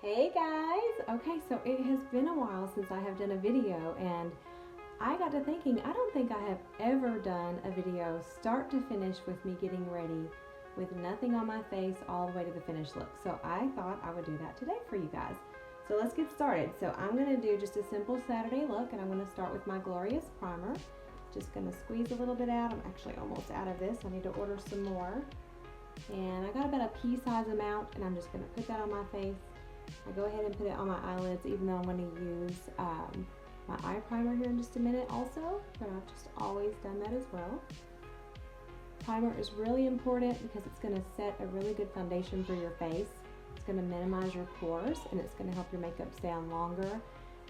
Hey guys! Okay, so it has been a while since I have done a video, and I got to thinking, I don't think I have ever done a video start to finish with me getting ready with nothing on my face all the way to the finished look. So I thought I would do that today for you guys. So let's get started. So I'm going to do just a simple Saturday look, and I'm going to start with my Glorious Primer. Just going to squeeze a little bit out. I'm actually almost out of this. I need to order some more. And I got about a pea-size amount, and I'm just going to put that on my face. I go ahead and put it on my eyelids, even though I'm going to use my eye primer here in just a minute also, but I've just always done that as well. Primer is really important because it's going to set a really good foundation for your face. It's going to minimize your pores, and it's going to help your makeup stay on longer,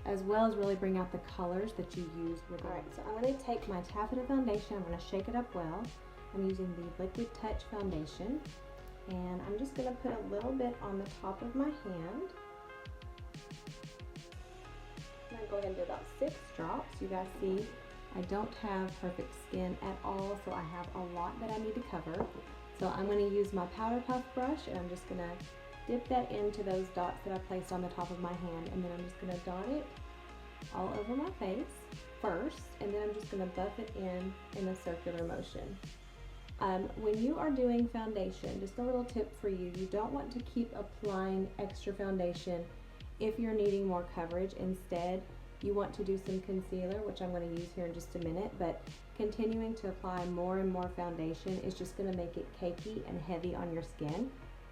as well as really bring out the colors that you use with it. Alright, so I'm going to take my taffeta foundation, I'm going to shake it up well. I'm using the Liquid Touch foundation. And I'm just going to put a little bit on the top of my hand. I'm going to go ahead and do about 6 drops. You guys see, I don't have perfect skin at all, so I have a lot that I need to cover. So I'm going to use my powder puff brush, and I'm just going to dip that into those dots that I placed on the top of my hand, and then I'm just going to dot it all over my face first, and then I'm just going to buff it in a circular motion. When you are doing foundation, just a little tip for you, you don't want to keep applying extra foundation if you're needing more coverage. Instead, you want to do some concealer, which I'm going to use here in just a minute, but continuing to apply more and more foundation is just going to make it cakey and heavy on your skin.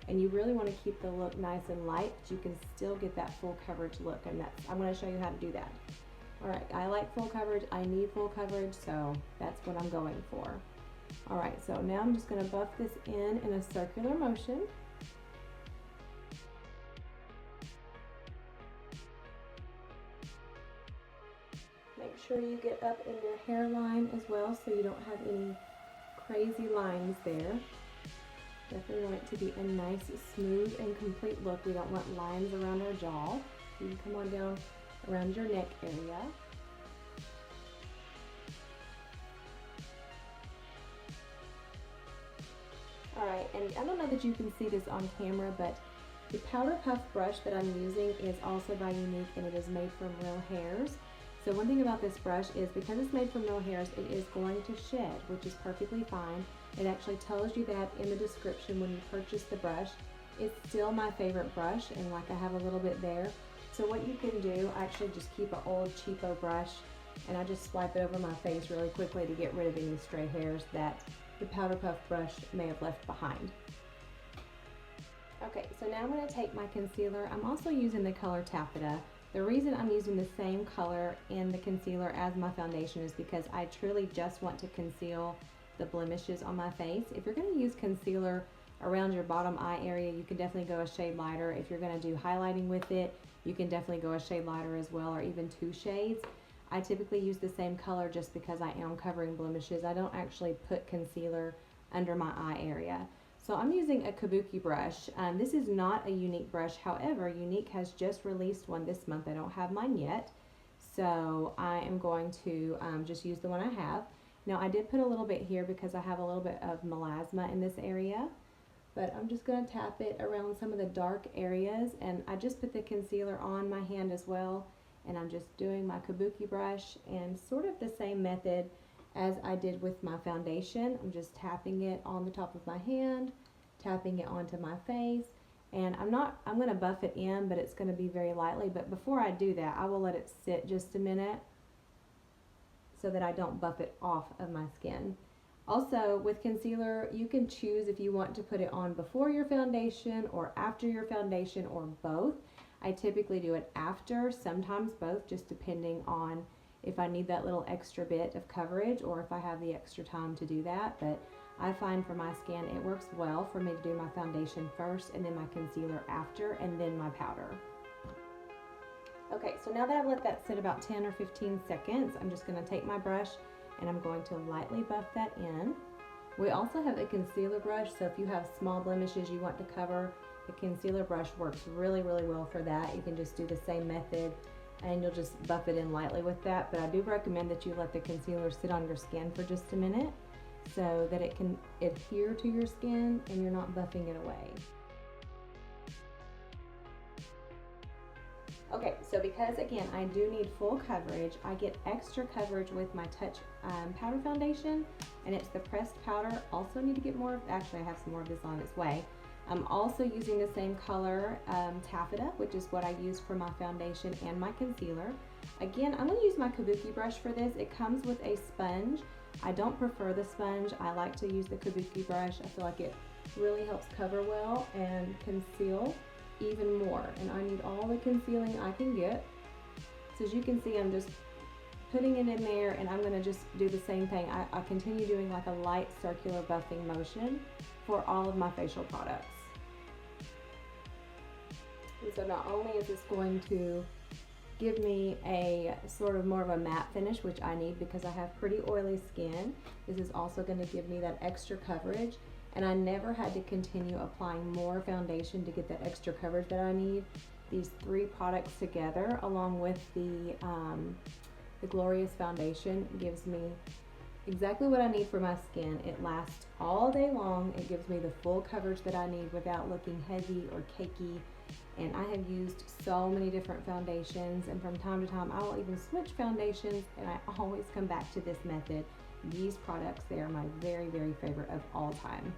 And you really want to keep the look nice and light, but you can still get that full coverage look, and I'm going to show you how to do that. Alright, I like full coverage, I need full coverage, so that's what I'm going for. Alright, so now I'm just going to buff this in a circular motion. Make sure you get up in your hairline as well so you don't have any crazy lines there. Definitely want it to be a nice, smooth, and complete look. We don't want lines around our jaw. You can come on down around your neck area. Alright, and I don't know that you can see this on camera, but the powder puff brush that I'm using is also by YOUNIQUE, and it is made from real hairs. So one thing about this brush is because it's made from real hairs, it is going to shed, which is perfectly fine. It actually tells you that in the description when you purchase the brush. It's still my favorite brush, and like I have a little bit there. So what you can do, I actually just keep an old cheapo brush, and I just swipe it over my face really quickly to get rid of any stray hairs that the powder puff brush may have left behind. Okay, so now I'm going to take my concealer. I'm also using the color Taffeta. The reason I'm using the same color in the concealer as my foundation is because I truly just want to conceal the blemishes on my face. If you're going to use concealer around your bottom eye area, you can definitely go a shade lighter. If you're going to do highlighting with it, you can definitely go a shade lighter as well, or even 2 shades. I typically use the same color just because I am covering blemishes. I don't actually put concealer under my eye area. So I'm using a kabuki brush. This is not a YOUNIQUE brush. However, YOUNIQUE has just released one this month. I don't have mine yet. So I am going to just use the one I have. Now I did put a little bit here because I have a little bit of melasma in this area. But I'm just going to tap it around some of the dark areas. And I just put the concealer on my hand as well. And I'm just doing my kabuki brush, and sort of the same method as I did with my foundation. I'm just tapping it on the top of my hand, tapping it onto my face, and I'm going to buff it in, but it's going to be very lightly. But before I do that, I will let it sit just a minute so that I don't buff it off of my skin. Also, with concealer, you can choose if you want to put it on before your foundation or after your foundation, or both. I typically do it after, sometimes both, just depending on if I need that little extra bit of coverage or if I have the extra time to do that. But I find for my skin it works well for me to do my foundation first and then my concealer after and then my powder. Okay, so now that I've let that sit about 10 or 15 seconds, I'm just going to take my brush and I'm going to lightly buff that in. We also have a concealer brush, so if you have small blemishes you want to cover, the concealer brush works really, really well for that. You can just do the same method and you'll just buff it in lightly with that. But I do recommend that you let the concealer sit on your skin for just a minute so that it can adhere to your skin and you're not buffing it away. Okay, so because again, I do need full coverage, I get extra coverage with my Touch powder foundation, and it's the pressed powder. Also need to get more, actually I have some more of this on its way. I'm also using the same color, taffeta, which is what I use for my foundation and my concealer. Again, I'm going to use my kabuki brush for this. It comes with a sponge. I don't prefer the sponge. I like to use the kabuki brush. I feel like it really helps cover well and conceal even more. And I need all the concealing I can get. So as you can see, I'm just putting it in there, and I'm going to just do the same thing. I continue doing like a light circular buffing motion for all of my facial products. And so not only is this going to give me a sort of more of a matte finish, which I need because I have pretty oily skin, this is also going to give me that extra coverage. And I never had to continue applying more foundation to get that extra coverage that I need. These three products together, along with the Glorious foundation, gives me exactly what I need for my skin. It lasts all day long. It gives me the full coverage that I need without looking heavy or cakey. And I have used so many different foundations, and from time to time I will even switch foundations, and I always come back to this method. These products, they are my very, very favorite of all time.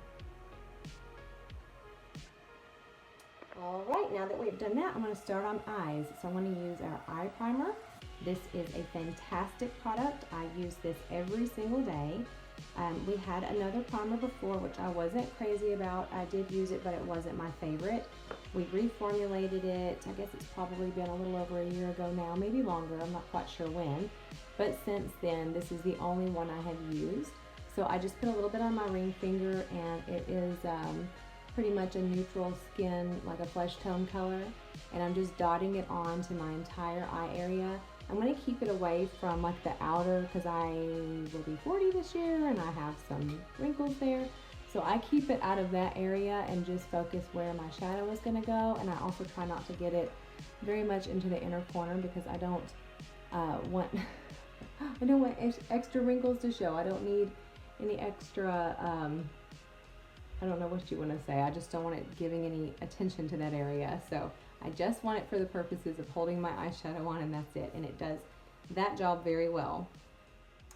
All right, now that we've done that, I'm going to start on eyes. So I'm going to use our eye primer. This is a fantastic product. I use this every single day. We had another primer before, which I wasn't crazy about. I did use it, but it wasn't my favorite. We reformulated it. I guess it's probably been a little over a year ago now, maybe longer. I'm not quite sure when. But since then, this is the only one I have used. So I just put a little bit on my ring finger, and it is pretty much a neutral skin, like a flesh tone color. And I'm just dotting it on to my entire eye area. I'm going to keep it away from like the outer, because I will be 40 this year and I have some wrinkles there. So I keep it out of that area and just focus where my shadow is going to go. And I also try not to get it very much into the inner corner, because I don't want I don't want extra wrinkles to show. I don't need any extra I don't know what you want to say. I just don't want it giving any attention to that area. So I just want it for the purposes of holding my eyeshadow on, and that's it. And it does that job very well.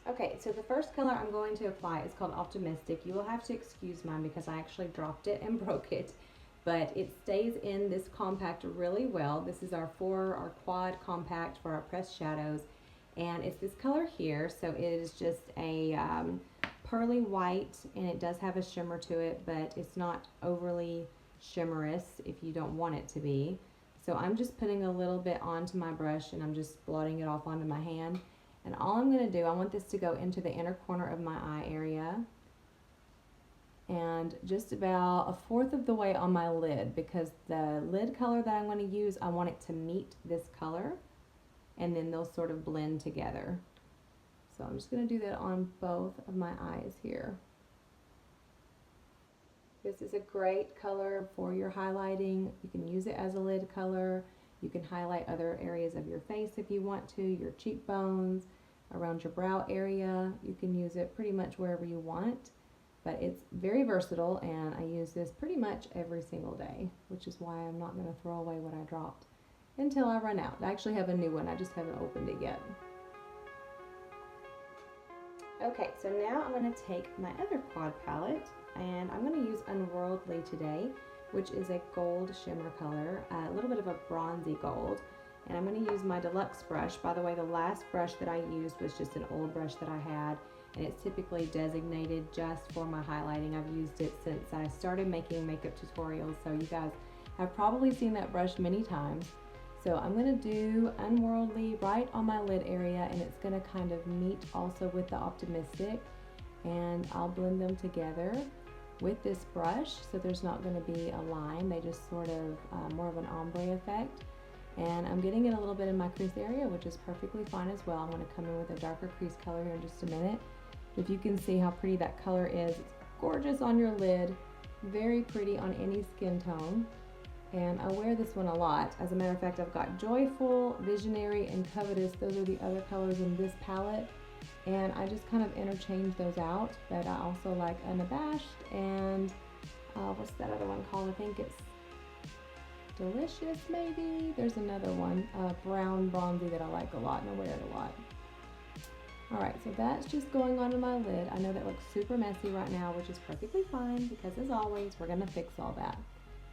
Okay, so the first color I'm going to apply is called Optimistic. You will have to excuse mine because I actually dropped it and broke it. But it stays in this compact really well. This is our quad compact for our pressed shadows. And it's this color here. So it is just a pearly white, and it does have a shimmer to it, but it's not overly shimmerous if you don't want it to be. So I'm just putting a little bit onto my brush, and I'm just blotting it off onto my hand. And all I'm going to do, I want this to go into the inner corner of my eye area, and just about a fourth of the way on my lid, because the lid color that I'm going to use, I want it to meet this color, and then they'll sort of blend together. So I'm just going to do that on both of my eyes here. This is a great color for your highlighting. You can use it as a lid color. You can highlight other areas of your face if you want to, your cheekbones, around your brow area. You can use it pretty much wherever you want, but it's very versatile, and I use this pretty much every single day, which is why I'm not going to throw away what I dropped until I run out. I actually have a new one. I just haven't opened it yet. Okay, so now I'm going to take my other quad palette, and I'm going to use Unworldly today, which is a gold shimmer color, a little bit of a bronzy gold. And I'm going to use my deluxe brush. By the way, the last brush that I used was just an old brush that I had, and it's typically designated just for my highlighting. I've used it since I started making makeup tutorials, so you guys have probably seen that brush many times. So I'm going to do Unworldly right on my lid area, and it's going to kind of meet also with the Optimistic, and I'll blend them together with this brush, so there's not going to be a line. They just sort of more of an ombre effect. And I'm getting it a little bit in my crease area, which is perfectly fine as well. I'm going to come in with a darker crease color here in just a minute. If you can see how pretty that color is, it's gorgeous on your lid, very pretty on any skin tone. And I wear this one a lot. As a matter of fact, I've got Joyful, Visionary, and Covetous. Those are the other colors in this palette. And I just kind of interchange those out. But I also like Unabashed and what's that other one called? I think it's Delicious, maybe. There's another one, brown bronzy, that I like a lot and I wear it a lot. Alright, so that's just going onto my lid. I know that looks super messy right now, which is perfectly fine because, as always, we're going to fix all that.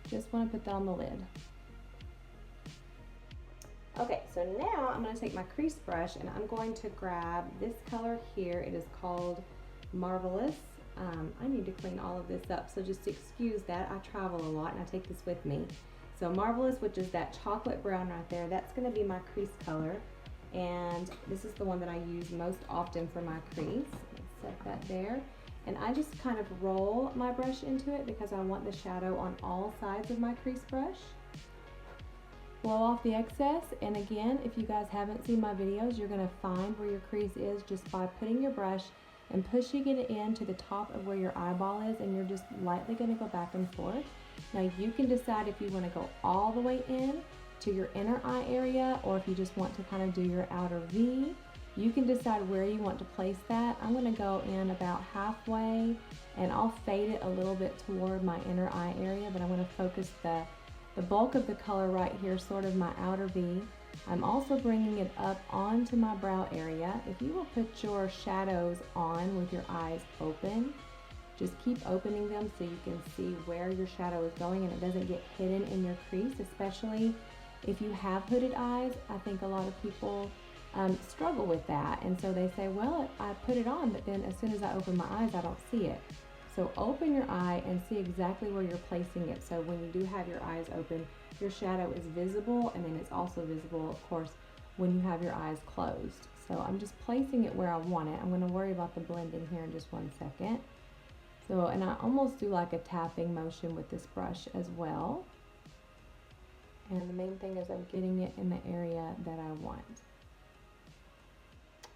Just want to put that on the lid. Okay, so now I'm going to take my crease brush and I'm going to grab this color here. It is called Marvelous. I need to clean all of this up, so just excuse that. I travel a lot and I take this with me. So Marvelous, which is that chocolate brown right there, that's going to be my crease color. And this is the one that I use most often for my crease. Let's set that there. And I just kind of roll my brush into it because I want the shadow on all sides of my crease brush. Blow off the excess, and again, if you guys haven't seen my videos, you're going to find where your crease is just by putting your brush and pushing it into the top of where your eyeball is, and you're just lightly going to go back and forth. Now you can decide if you want to go all the way in to your inner eye area, or if you just want to kind of do your outer V. You can decide where you want to place that. I'm going to go in about halfway, and I'll fade it a little bit toward my inner eye area, but I'm going to focus the bulk of the color right here, sort of my outer V. I'm also bringing it up onto my brow area. If you will put your shadows on with your eyes open, just keep opening them so you can see where your shadow is going and it doesn't get hidden in your crease, especially if you have hooded eyes. I think a lot of people struggle with that, and so they say, well, I put it on, but then as soon as I open my eyes, I don't see it. So open your eye and see exactly where you're placing it, so when you do have your eyes open, your shadow is visible, and then it's also visible, of course, when you have your eyes closed. So I'm just placing it where I want it. I'm going to worry about the blending here in just 1 second. So, and I almost do like a tapping motion with this brush as well. And the main thing is I'm getting it in the area that I want.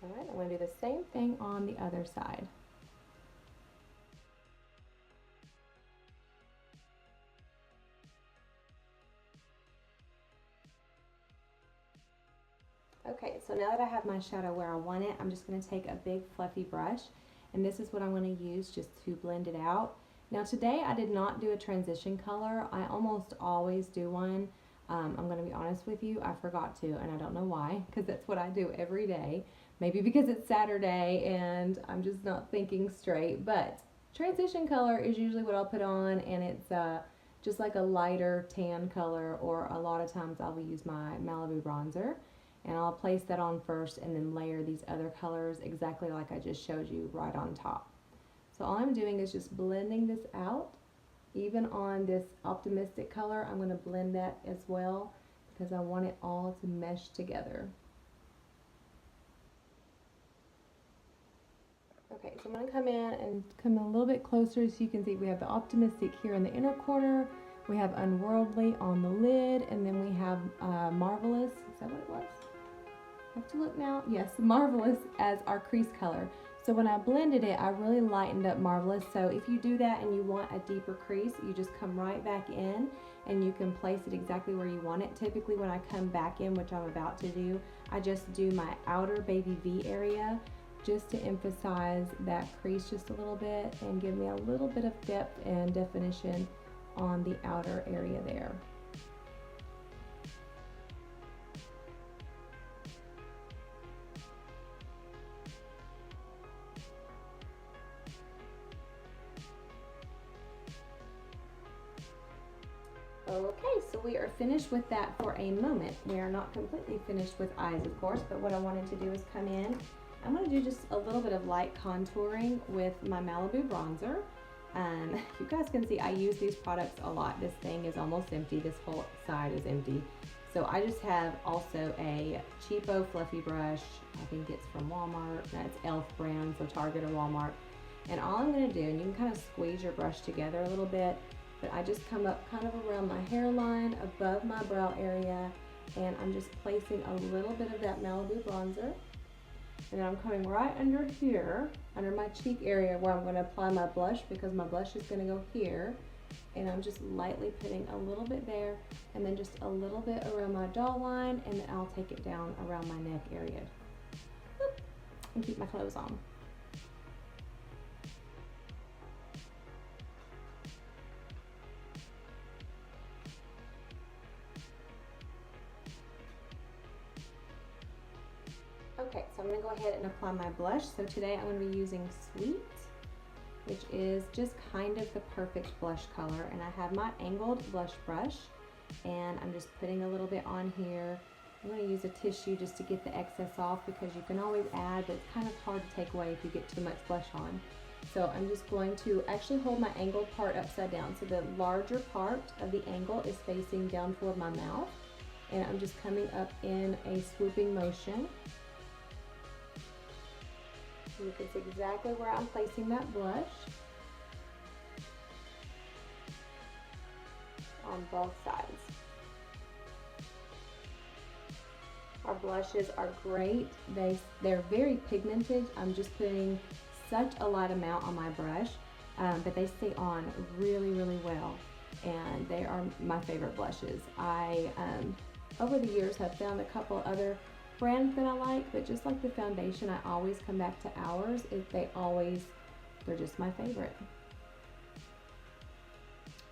Alright, I'm going to do the same thing on the other side. Okay, so now that I have my shadow where I want it, I'm just going to take a big fluffy brush, and this is what I'm going to use just to blend it out. Now today I did not do a transition color. I almost always do one. I'm going to be honest with you, I forgot to, and I don't know why, because that's what I do every day. Maybe because it's Saturday and I'm just not thinking straight, but transition color is usually what I'll put on, and it's just like a lighter tan color, or a lot of times I'll use my Malibu bronzer, and I'll place that on first and then layer these other colors exactly like I just showed you right on top. So all I'm doing is just blending this out. Even on this optimistic color, I'm going to blend that as well because I want it all to mesh together. Okay, so I'm going to come in and come a little bit closer so you can see we have the optimistic here in the inner corner, we have unworldly on the lid, and then we have marvelous. Is that what it was? I have to look now. Yes, marvelous as our crease color. So when I blended it, I really lightened up marvelous. So if you do that and you want a deeper crease, you just come right back in and you can place it exactly where you want it. Typically when I come back in, which I'm about to do, I just do my outer baby V area just to emphasize that crease just a little bit and give me a little bit of depth and definition on the outer area there. Okay, so we are finished with that for a moment. We are not completely finished with eyes, of course, but what I wanted to do is come in. I'm going to do just a little bit of light contouring with my Malibu bronzer. You guys can see I use these products a lot. This thing is almost empty. This whole side is empty. So I just have also a cheapo fluffy brush. I think it's from Walmart. That's e.l.f. brand, so Target or Walmart. And all I'm going to do, and you can kind of squeeze your brush together a little bit, but I just come up kind of around my hairline, above my brow area, and I'm just placing a little bit of that Malibu bronzer. And then I'm coming right under here, under my cheek area, where I'm going to apply my blush, because my blush is going to go here. And I'm just lightly putting a little bit there, and then just a little bit around my jawline, and then I'll take it down around my neck area. Whoop, and keep my clothes on. I'm going to go ahead and apply my blush. So today I'm going to be using Sweet, which is just kind of the perfect blush color. And I have my angled blush brush, and I'm just putting a little bit on here. I'm going to use a tissue just to get the excess off, because you can always add, but it's kind of hard to take away if you get too much blush on. So I'm just going to actually hold my angled part upside down. So the larger part of the angle is facing down toward my mouth. And I'm just coming up in a swooping motion. And you can see exactly where I'm placing that blush on both sides. Our blushes are great. They're very pigmented. I'm just putting such a light amount on my brush, but they stay on really, really well. And they are my favorite blushes. I, over the years, have found a couple other brands that I like, but just like the foundation, I always come back to ours. They're just my favorite.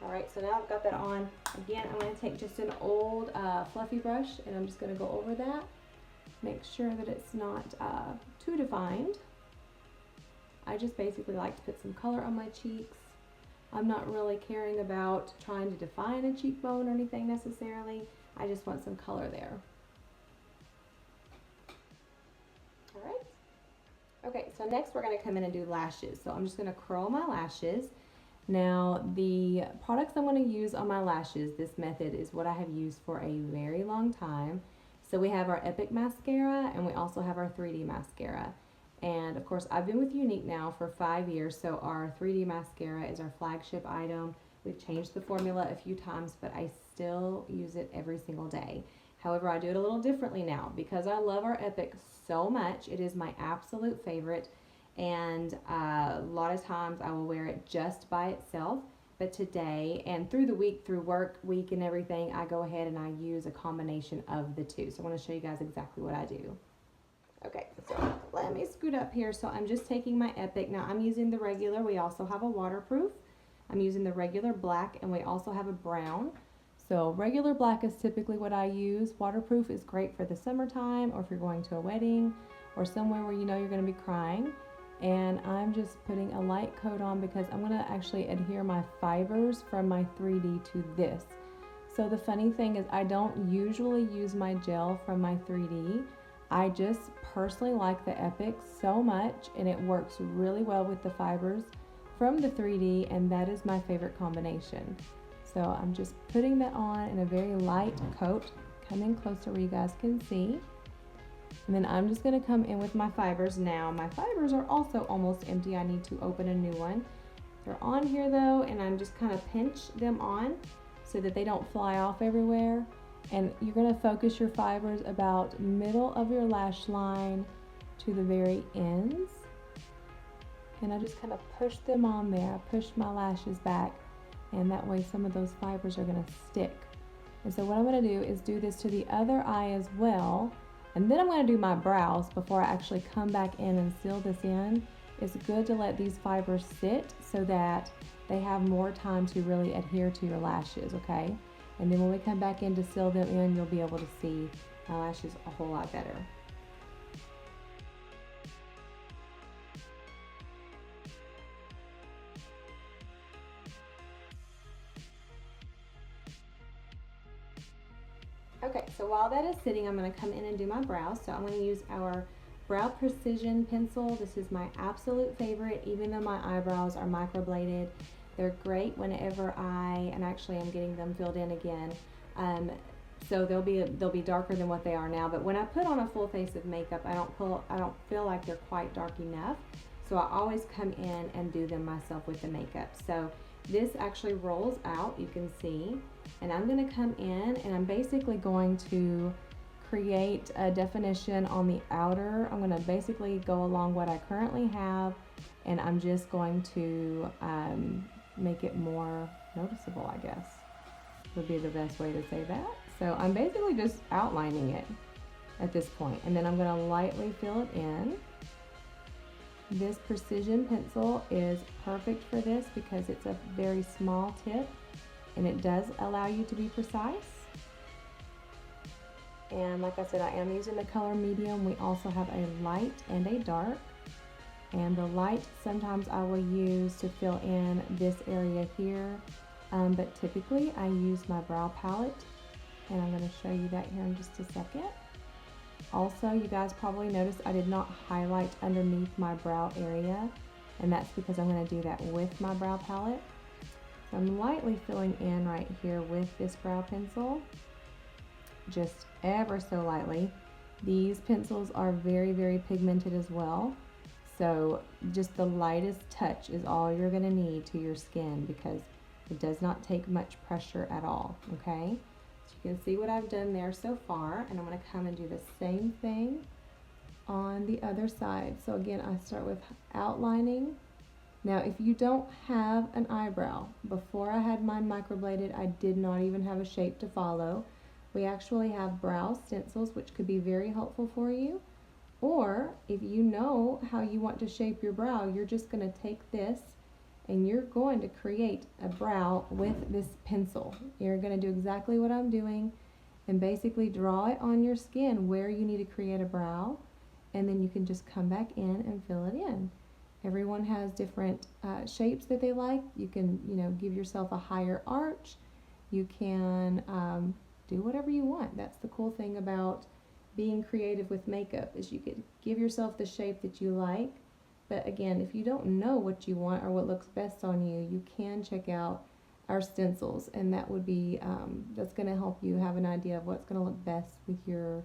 Alright, so now I've got that on. Again, I'm going to take just an old fluffy brush, and I'm just going to go over that. Make sure that it's not too defined. I just basically like to put some color on my cheeks. I'm not really caring about trying to define a cheekbone or anything necessarily. I just want some color there. Alright. Okay, so next we're going to come in and do lashes. So I'm just going to curl my lashes. Now, the products I'm going to use on my lashes, this method is what I have used for a very long time. So we have our Epic mascara, and we also have our 3D mascara. And of course, I've been with YOUNIQUE now for 5 years, so our 3D mascara is our flagship item. We've changed the formula a few times, but I still use it every single day. However, I do it a little differently now because I love our Epic so much. It is my absolute favorite. And a lot of times I will wear it just by itself, but today and through the week, through work week and everything, I go ahead and I use a combination of the two. So I want to show you guys exactly what I do. Okay, so let me scoot up here. So I'm just taking my Epic. Now I'm using the regular. We also have a waterproof. I'm using the regular black, and we also have a brown. So regular black is typically what I use. Waterproof is great for the summertime, or if you're going to a wedding or somewhere where you know you're going to be crying. And I'm just putting a light coat on because I'm going to actually adhere my fibers from my 3D to this. So the funny thing is I don't usually use my gel from my 3D. I just personally like the Epic so much, and it works really well with the fibers from the 3D, and that is my favorite combination. So I'm just putting that on in a very light coat, coming closer where you guys can see. And then I'm just going to come in with my fibers now. My fibers are also almost empty. I need to open a new one. They're on here though, and I'm just kind of pinch them on so that they don't fly off everywhere. And you're going to focus your fibers about middle of your lash line to the very ends. And I just kind of push them on there. I push my lashes back, and that way some of those fibers are going to stick. And so what I'm going to do is do this to the other eye as well. And then I'm going to do my brows before I actually come back in and seal this in. It's good to let these fibers sit so that they have more time to really adhere to your lashes, okay? And then when we come back in to seal them in, you'll be able to see my lashes a whole lot better. Okay, so while that is sitting, I'm going to come in and do my brows. So I'm going to use our Brow Precision pencil. This is my absolute favorite, even though my eyebrows are microbladed. They're great whenever and actually I'm getting them filled in again. So they'll be darker than what they are now. But when I put on a full face of makeup, I don't feel like they're quite dark enough. So I always come in and do them myself with the makeup. So this actually rolls out, you can see. And I'm going to come in and I'm basically going to create a definition on the outer. I'm going to basically go along what I currently have, and I'm just going to make it more noticeable, I guess would be the best way to say that. So I'm basically just outlining it at this point, and then I'm going to lightly fill it in. This precision pencil is perfect for this because it's a very small tip and it does allow you to be precise. And like I said, I am using the color medium. We also have a light and a dark. And the light sometimes I will use to fill in this area here. But typically I use my brow palette. And I'm going to show you that here in just a second. Also, you guys probably noticed I did not highlight underneath my brow area. And that's because I'm going to do that with my brow palette. So I'm lightly filling in right here with this brow pencil. Just ever so lightly. These pencils are very, very pigmented as well. So just the lightest touch is all you're going to need to your skin because it does not take much pressure at all, okay? So you can see what I've done there so far, and I'm going to come and do the same thing on the other side. So again, I start with outlining. Now, if you don't have an eyebrow, before I had mine microbladed, I did not even have a shape to follow. We actually have brow stencils, which could be very helpful for you. Or if you know how you want to shape your brow, you're just going to take this and you're going to create a brow with this pencil. You're going to do exactly what I'm doing and basically draw it on your skin where you need to create a brow, and then you can just come back in and fill it in. Everyone has different shapes that they like. You can, give yourself a higher arch. You can do whatever you want. That's the cool thing about being creative with makeup, is you can give yourself the shape that you like. But again, if you don't know what you want or what looks best on you, you can check out our stencils, and that would be that's going to help you have an idea of what's going to look best with your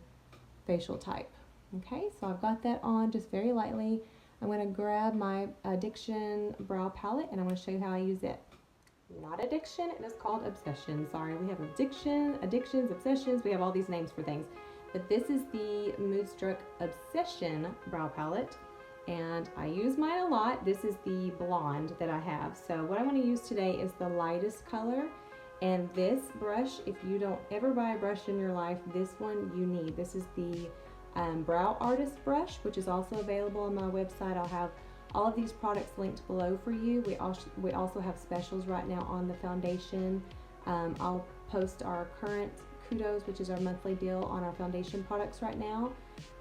facial type. Okay, so I've got that on just very lightly. I'm going to grab my Addiction brow palette and I'm going to show you how I use it. Not Addiction, it is called Obsession. Sorry, we have Addictions, Obsessions, we have all these names for things. But this is the Moodstruck Obsession brow palette, and I use mine a lot. This is the blonde that I have. So what I want to use today is the lightest color, and this brush, if you don't ever buy a brush in your life, this one you need. This is the Brow Artist brush, which is also available on my website. I'll have all of these products linked below for you. We also have specials right now on the foundation. I'll post our current Kudos, which is our monthly deal on our foundation products right now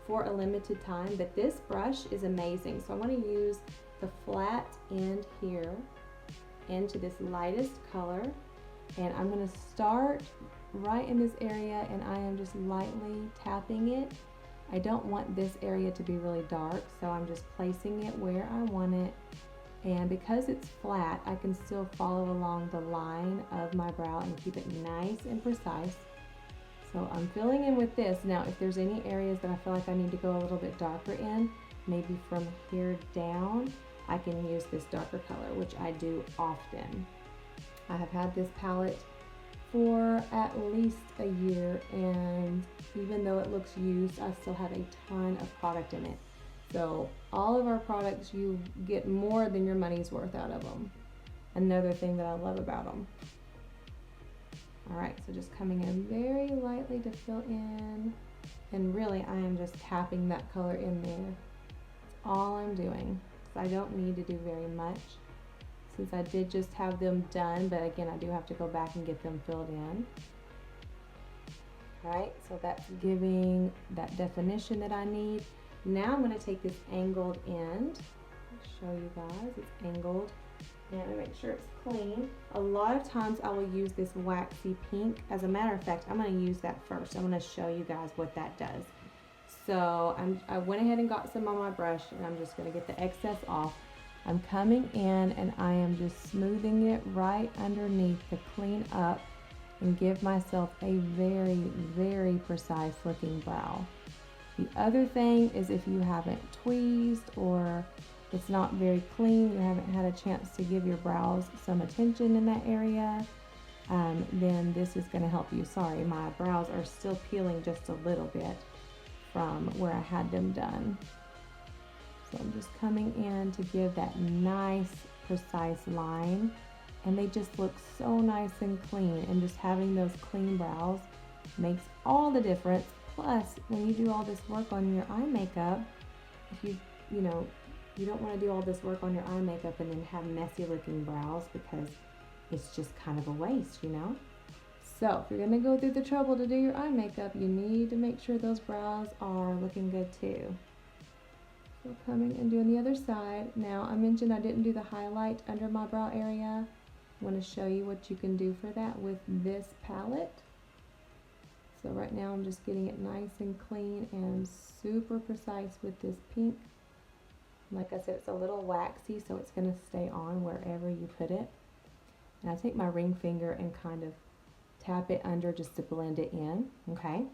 for a limited time. But this brush is amazing. So I want to use the flat end here into this lightest color, and I'm going to start right in this area, and I am just lightly tapping it. I don't want this area to be really dark, so I'm just placing it where I want it. And because it's flat, I can still follow along the line of my brow and keep it nice and precise. So I'm filling in with this. Now, if there's any areas that I feel like I need to go a little bit darker in, maybe from here down, I can use this darker color, which I do often. I have had this palette for at least a year, and even though it looks used, I still have a ton of product in it. So all of our products, you get more than your money's worth out of them. Another thing that I love about them. All right, so just coming in very lightly to fill in, and really I am just tapping that color in there. That's all I'm doing, because I don't need to do very much, since I did just have them done, but again, I do have to go back and get them filled in. All right, so that's giving that definition that I need. Now I'm going to take this angled end. I'll show you guys, it's angled, and make sure it's clean. A lot of times I will use this waxy pink. As a matter of fact, I'm going to use that first. I'm going to show you guys what that does. So I went ahead and got some on my brush, and I'm just going to get the excess off. I'm coming in and I am just smoothing it right underneath to clean up and give myself a very, very precise looking brow. The other thing is, if you haven't tweezed or it's not very clean, you haven't had a chance to give your brows some attention in that area, then this is going to help you. Sorry, my brows are still peeling just a little bit from where I had them done. So I'm just coming in to give that nice, precise line, and they just look so nice and clean, and just having those clean brows makes all the difference. Plus, when you do all this work on your eye makeup, if you don't want to do all this work on your eye makeup and then have messy looking brows, because it's just kind of a waste, So if you're gonna go through the trouble to do your eye makeup, you need to make sure those brows are looking good too. So coming and doing the other side. Now I mentioned I didn't do the highlight under my brow area. I want to show you what you can do for that with this palette. So right now I'm just getting it nice and clean and super precise with this pink. Like I said, it's a little waxy, so it's going to stay on wherever you put it. And I take my ring finger and kind of tap it under just to blend it in, okay?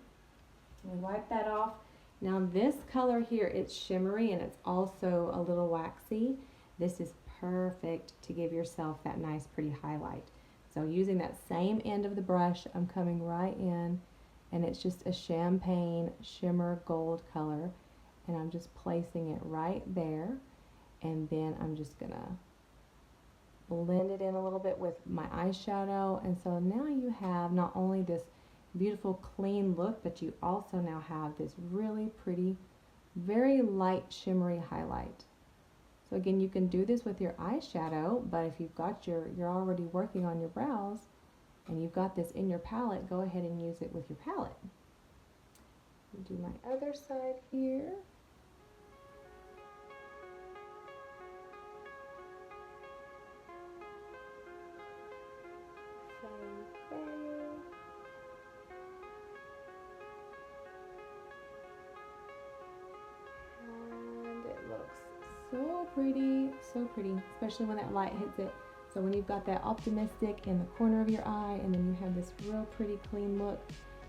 We wipe that off. Now this color here, it's shimmery and it's also a little waxy. This is perfect to give yourself that nice pretty highlight. So using that same end of the brush, I'm coming right in, and it's just a champagne shimmer gold color, and I'm just placing it right there, and then I'm just gonna blend it in a little bit with my eyeshadow. And so now you have not only this beautiful clean look, but you also now have this really pretty, very light shimmery highlight. So again, you can do this with your eyeshadow, but if you've got you're already working on your brows and you've got this in your palette, go ahead and use it with your palette. Do my other side here. And it looks so pretty, especially when that light hits it. So when you've got that optimistic in the corner of your eye, and then you have this real pretty clean look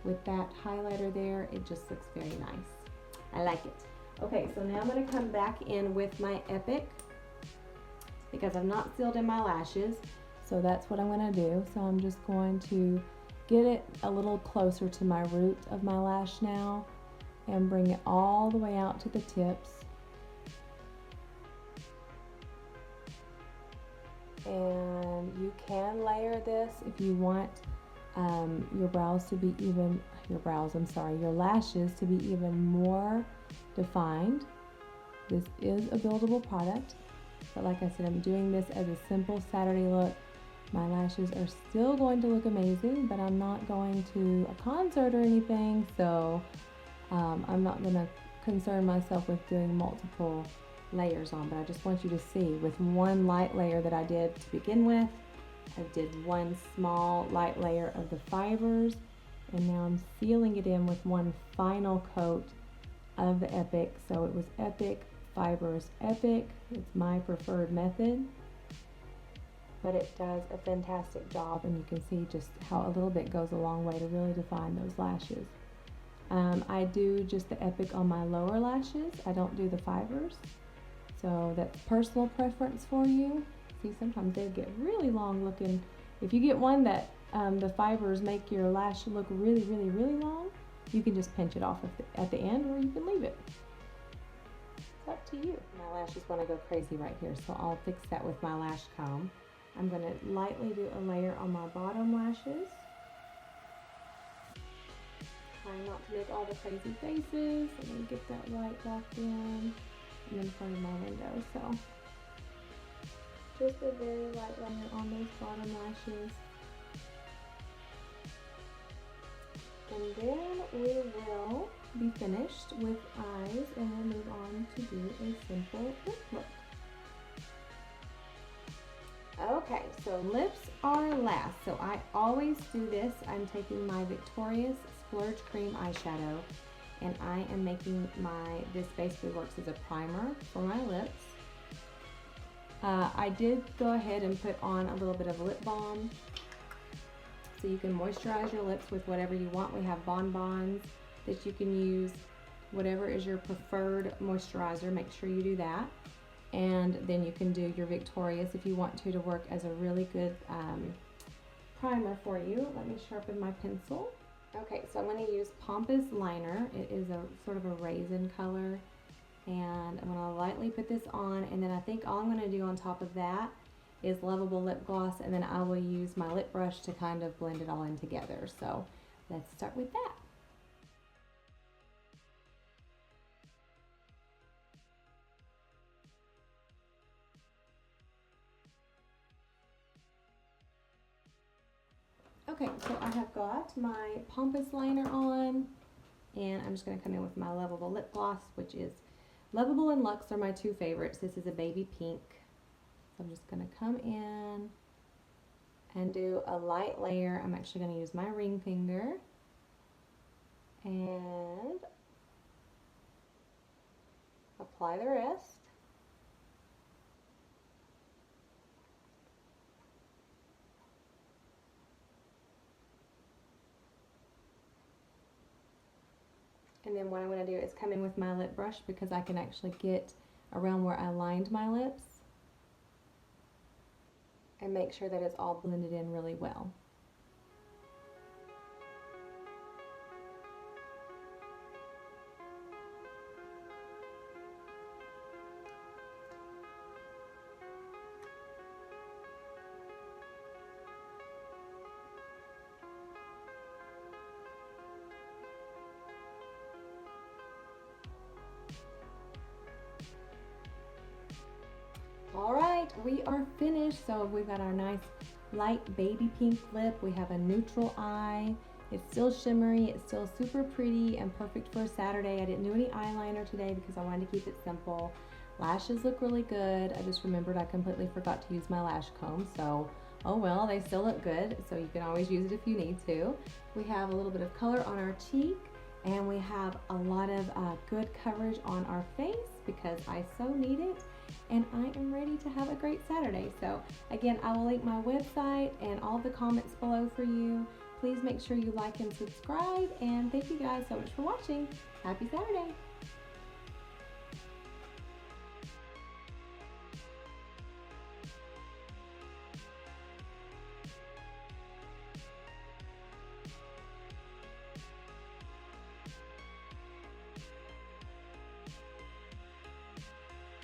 with that highlighter there, it just looks very nice. I like it. Okay, so now I'm going to come back in with my Epic because I've not sealed in my lashes. So that's what I'm going to do. So I'm just going to get it a little closer to my root of my lash now and bring it all the way out to the tips. And you can layer this if you want your brows to be even, your lashes to be even more defined. This is a buildable product, but like I said, I'm doing this as a simple Saturday look. My lashes are still going to look amazing, but I'm not going to a concert or anything, so I'm not going to concern myself with doing multiple layers on. But I just want you to see, with one light layer that I did to begin with, I did one small light layer of the fibers, and now I'm sealing it in with one final coat of the Epic. So it was Epic, Fibers, Epic. It's my preferred method, but it does a fantastic job, and you can see just how a little bit goes a long way to really define those lashes. I do just the Epic on my lower lashes. I don't do the fibers. So that's personal preference for you. See, sometimes they get really long looking. If you get one that the fibers make your lash look really long, you can just pinch it off at the end, or you can leave it. It's up to you. My lashes want to go crazy right here, so I'll fix that with my lash comb. I'm going to lightly do a layer on my bottom lashes. Trying not to make all the crazy faces. I'm going to get that light locked in. I'm in front of my window, so just a very light layer on those bottom lashes. And then we will be finished with eyes, and we'll move on to do a simple lip look. Okay, so lips are last. So I always do this. I'm taking my Victorious Splurge Cream eyeshadow, and I am making this basically works as a primer for my lips. I did go ahead and put on a little bit of lip balm, so you can moisturize your lips with whatever you want. We have bonbons that you can use. Whatever is your preferred moisturizer, make sure you do that. And then you can do your Victorious if you want to work as a really good primer for you. Let me sharpen my pencil. Okay, so I'm going to use Pompous Liner. It is a sort of a raisin color, and I'm going to lightly put this on, and then I think all I'm going to do on top of that is Lovable Lip Gloss, and then I will use my lip brush to kind of blend it all in together. So let's start with that. Okay, Okay, so I have got my Pompous liner on, and I'm just going to come in with my Lovable lip gloss, which is Lovable and Luxe are my two favorites. This is a baby pink. So I'm just going to come in and do a light layer. I'm actually going to use my ring finger and apply the rest. And then what I'm going to do is come in with my lip brush because I can actually get around where I lined my lips and make sure that it's all blended in really well. Alright, we are finished. So we've got our nice light baby pink lip. We have a neutral eye. It's still shimmery. It's still super pretty and perfect for a Saturday. I didn't do any eyeliner today because I wanted to keep it simple. Lashes look really good. I just remembered I completely forgot to use my lash comb. So, oh well, they still look good. So you can always use it if you need to. We have a little bit of color on our cheek. And we have a lot of good coverage on our face because I so need it. And I am ready to have a great Saturday. So again, I will link my website and all the comments below for you. Please make sure you like and subscribe. And thank you guys so much for watching. Happy Saturday.